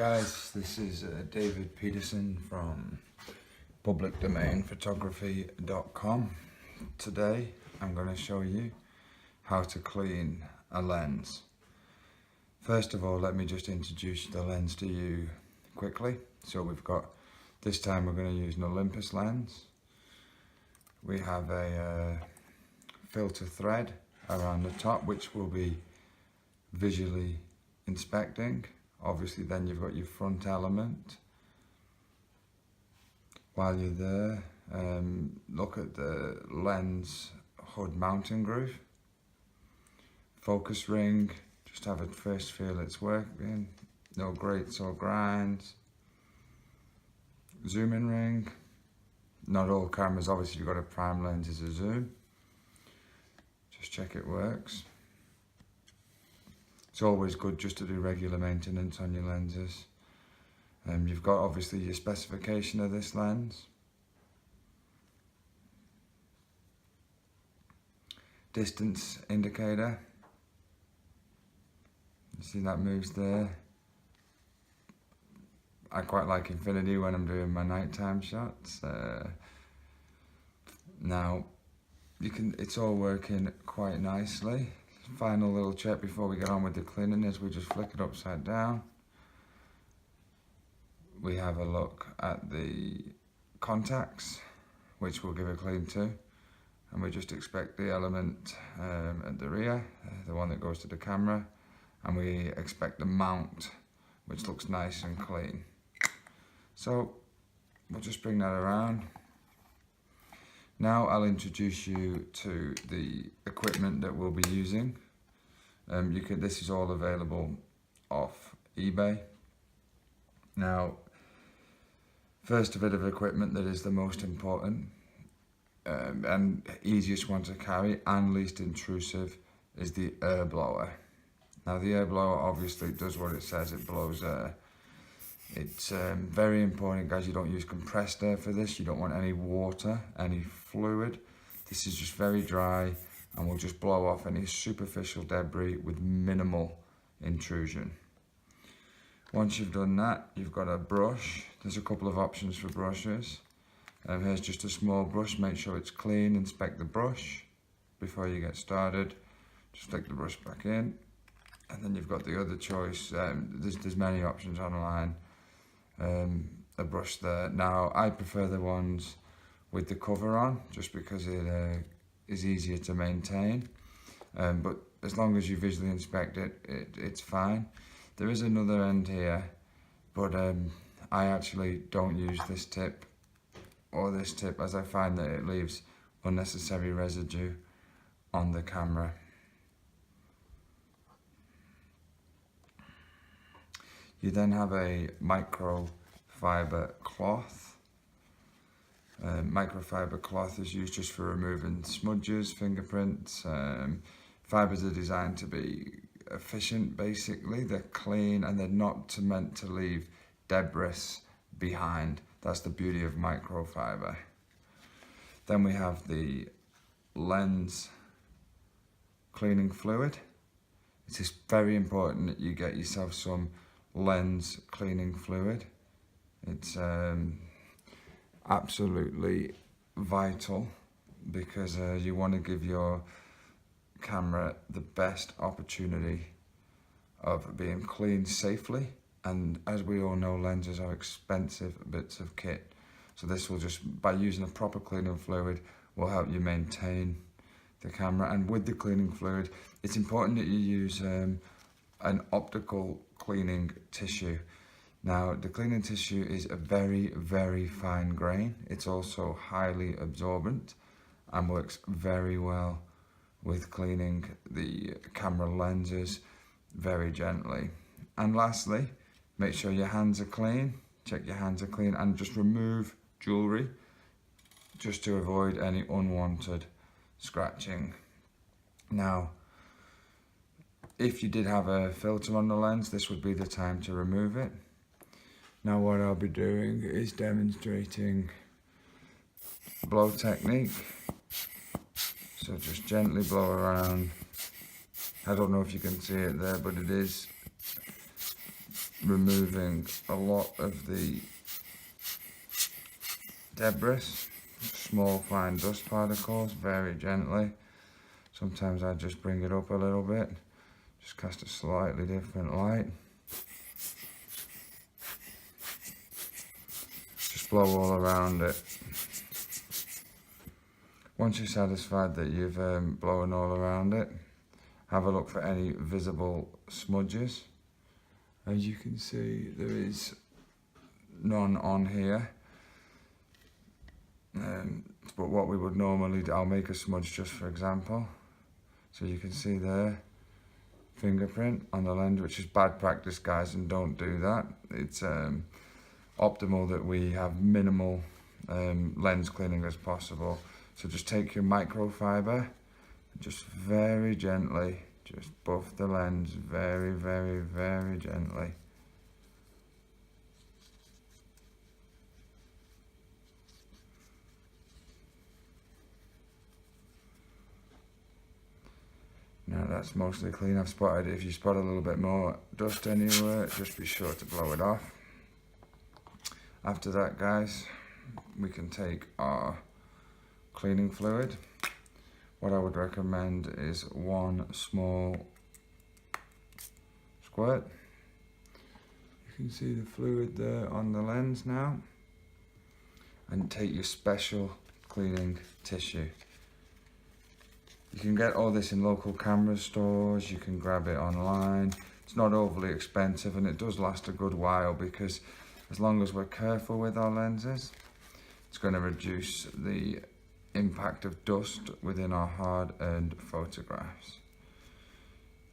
guys, this is David Peterson from publicdomainphotography.com. Today I'm going to show you how to clean a lens. First of all, let me just introduce the lens to you quickly. So we've got, this time we're going to use an Olympus lens. We have a filter thread around the top which we'll be visually inspecting. Obviously then you've got your front element. While you're there, look at the lens hood mounting groove. Focus ring, just have it first feel it's working, no grates or grinds. Zoom in ring, not all cameras, obviously you've got a prime lens is a zoom. Just check it works. It's always good just to do regular maintenance on your lenses. You've got obviously your specification of this lens. Distance indicator. You see that moves there. I quite like infinity when I'm doing my nighttime shots. Now, it's all working quite nicely. Final little check before we get on with the cleaning is we just flick it upside down. We have a look at the contacts, which we'll give a clean to, and we just expect the element at the rear, the one that goes to the camera, and we expect the mount, which looks nice and clean. So we'll just bring that around. Now I'll introduce you to the equipment that we'll be using. This is all available off eBay. Now, first bit of equipment that is the most important and easiest one to carry and least intrusive is the air blower. Now the air blower obviously does what it says, it blows air. It's very important, guys, you don't use compressed air for this. You don't want any water, any fluid. This is just very dry and will just blow off any superficial debris with minimal intrusion. Once you've done that, you've got a brush. There's a couple of options for brushes. Here's just a small brush. Make sure it's clean. Inspect the brush before you get started. Just stick the brush back in. And then you've got the other choice. There's many options online. A brush there. Now I prefer the ones with the cover on just because it is easier to maintain, but as long as you visually inspect it's fine. There is another end here, but I actually don't use this tip or this tip as I find that it leaves unnecessary residue on the camera. You then have a microfiber cloth. Microfiber cloth is used just for removing smudges, fingerprints. Fibers are designed to be efficient basically. They're clean and they're not meant to leave debris behind. That's the beauty of microfiber. Then we have the lens cleaning fluid. It is very important that you get yourself some lens cleaning fluid. It's absolutely vital because you want to give your camera the best opportunity of being cleaned safely, and as we all know, lenses are expensive bits of kit, so this will just, by using a proper cleaning fluid, will help you maintain the camera. And with the cleaning fluid, it's important that you use an optical cleaning tissue. Now the cleaning tissue is a very, very fine grain. It's also highly absorbent and works very well with cleaning the camera lenses very gently. And lastly, make sure your hands are clean. Check your hands are clean and just remove jewelry just to avoid any unwanted scratching. Now, if you did have a filter on the lens, this would be the time to remove it. Now what I'll be doing is demonstrating blow technique. So just gently blow around. I don't know if you can see it there, but it is removing a lot of the debris, small fine dust particles, very gently. Sometimes I just bring it up a little bit, just cast a slightly different light. Just blow all around it. Once you're satisfied that you've blown all around it, have a look for any visible smudges. As you can see, there is none on here. But what we would normally do, I'll make a smudge just for example. So you can see there, fingerprint on the lens, which is bad practice, guys, and don't do that. It's optimal that we have minimal lens cleaning as possible. So just take your microfiber and just very gently just buff the lens very, very, very gently. Now that's mostly clean. I've spotted, if you spot a little bit more dust anywhere, just be sure to blow it off. After that, guys, we can take our cleaning fluid. What I would recommend is one small squirt. You can see the fluid there on the lens now. And take your special cleaning tissue. You can get all this in local camera stores, you can grab it online. It's not overly expensive and it does last a good while, because as long as we're careful with our lenses, it's going to reduce the impact of dust within our hard-earned photographs.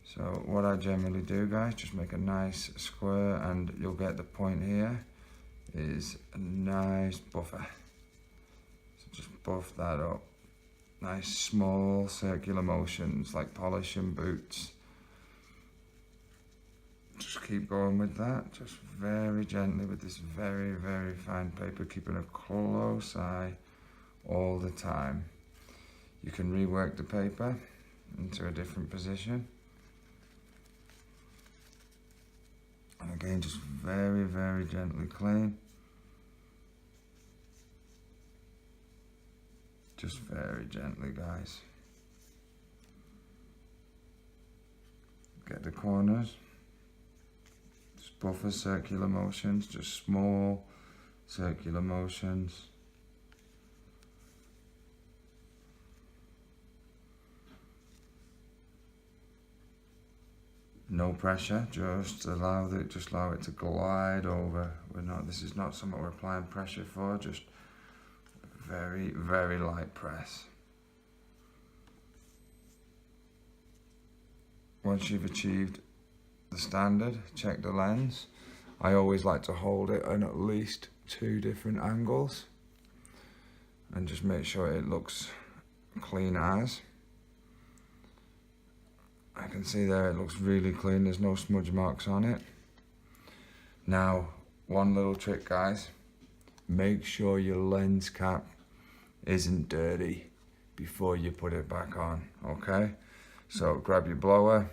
So what I generally do, guys, just make a nice square, and you'll get the point here is a nice buffer. So just buff that up. Nice small circular motions like polishing boots. Just keep going with that, just very gently with this very, very fine paper, keeping a close eye all the time. You can rework the paper into a different position. And again, just very, very gently clean. Just very gently, guys. Get the corners. Just buffer circular motions, just small circular motions. No pressure, just allow it to glide over. This is not something we're applying pressure for, just very, very light press. Once you've achieved the standard, check the lens. I always like to hold it in at least 2 different angles and just make sure it looks clean as. I can see there it looks really clean, there's no smudge marks on it. Now, one little trick, guys, make sure your lens cap isn't dirty before you put it back on, okay? So grab your blower,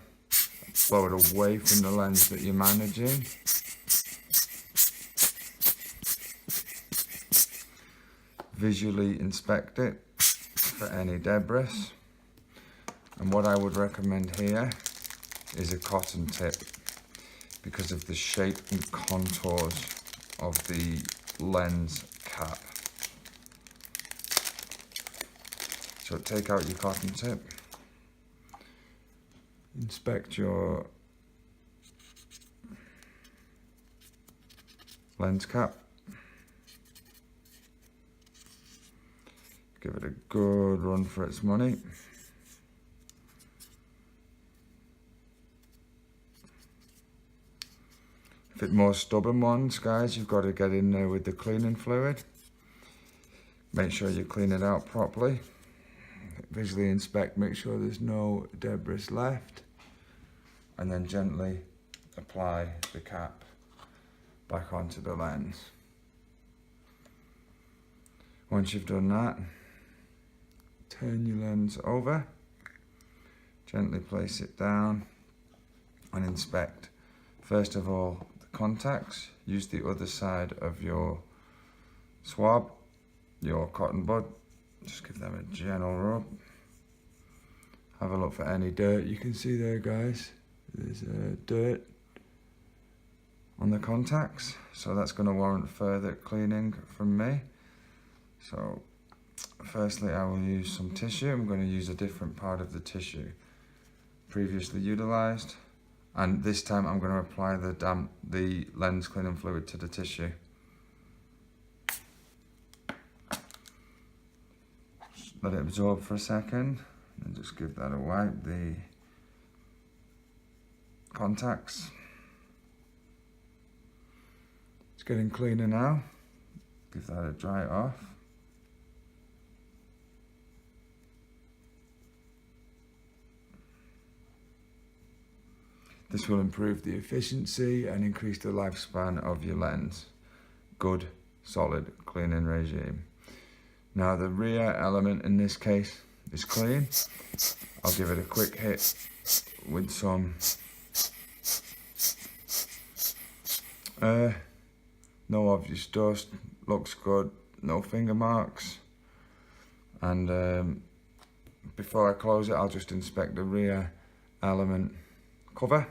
blow it away from the lens that you're managing. Visually inspect it for any debris. And what I would recommend here is a cotton tip, because of the shape and contours of the lens cap. So take out your cotton tip, inspect your lens cap, give it a good run for its money. If it's more stubborn ones, guys, you've got to get in there with the cleaning fluid. Make sure you clean it out properly. Visually inspect, make sure there's no debris left. And then gently apply the cap back onto the lens. Once you've done that, turn your lens over, gently place it down and inspect. First of all, the contacts, use the other side of your swab, your cotton bud, just give them a gentle rub. Have a look for any dirt. You can see there, guys, there's dirt on the contacts, so that's going to warrant further cleaning from me. So firstly, I will use some tissue. I'm going to use a different part of the tissue previously utilized, and this time I'm going to apply the lens cleaning fluid to the tissue. Let it absorb for a second and just give that a wipe, the contacts. It's getting cleaner now. Give that a dry off. This will improve the efficiency and increase the lifespan of your lens. Good, solid cleaning regime. Now the rear element in this case is clean. I'll give it a quick hit with some no obvious dust, looks good, no finger marks. And before I close it, I'll just inspect the rear element cover,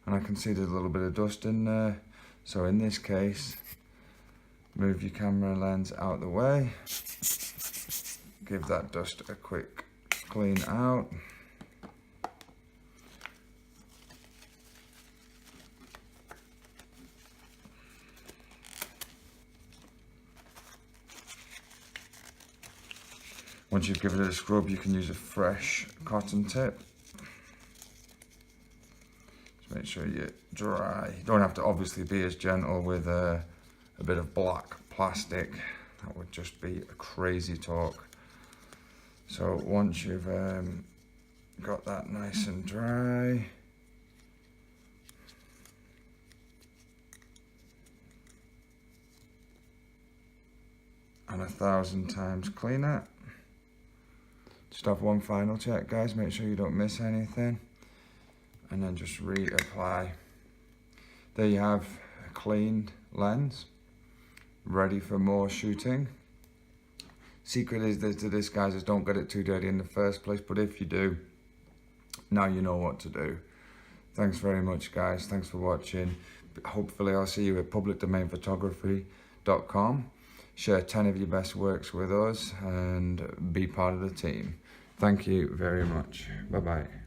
and I can see there's a little bit of dust in there. So in this case, move your camera lens out the way, give that dust a quick clean out. Once you've given it a scrub, you can use a fresh cotton tip. Just make sure you're dry. You don't have to obviously be as gentle with a bit of black plastic. That would just be a crazy talk. So once you've got that nice and dry, and 1,000 times cleaner. Just have one final check, guys, make sure you don't miss anything, and then just reapply. There you have a cleaned lens, ready for more shooting. Secret is to this, guys, is don't get it too dirty in the first place, but if you do, now you know what to do. Thanks very much, guys, thanks for watching. Hopefully I'll see you at publicdomainphotography.com. Share 10 of your best works with us and be part of the team. Thank you very much. Bye-bye.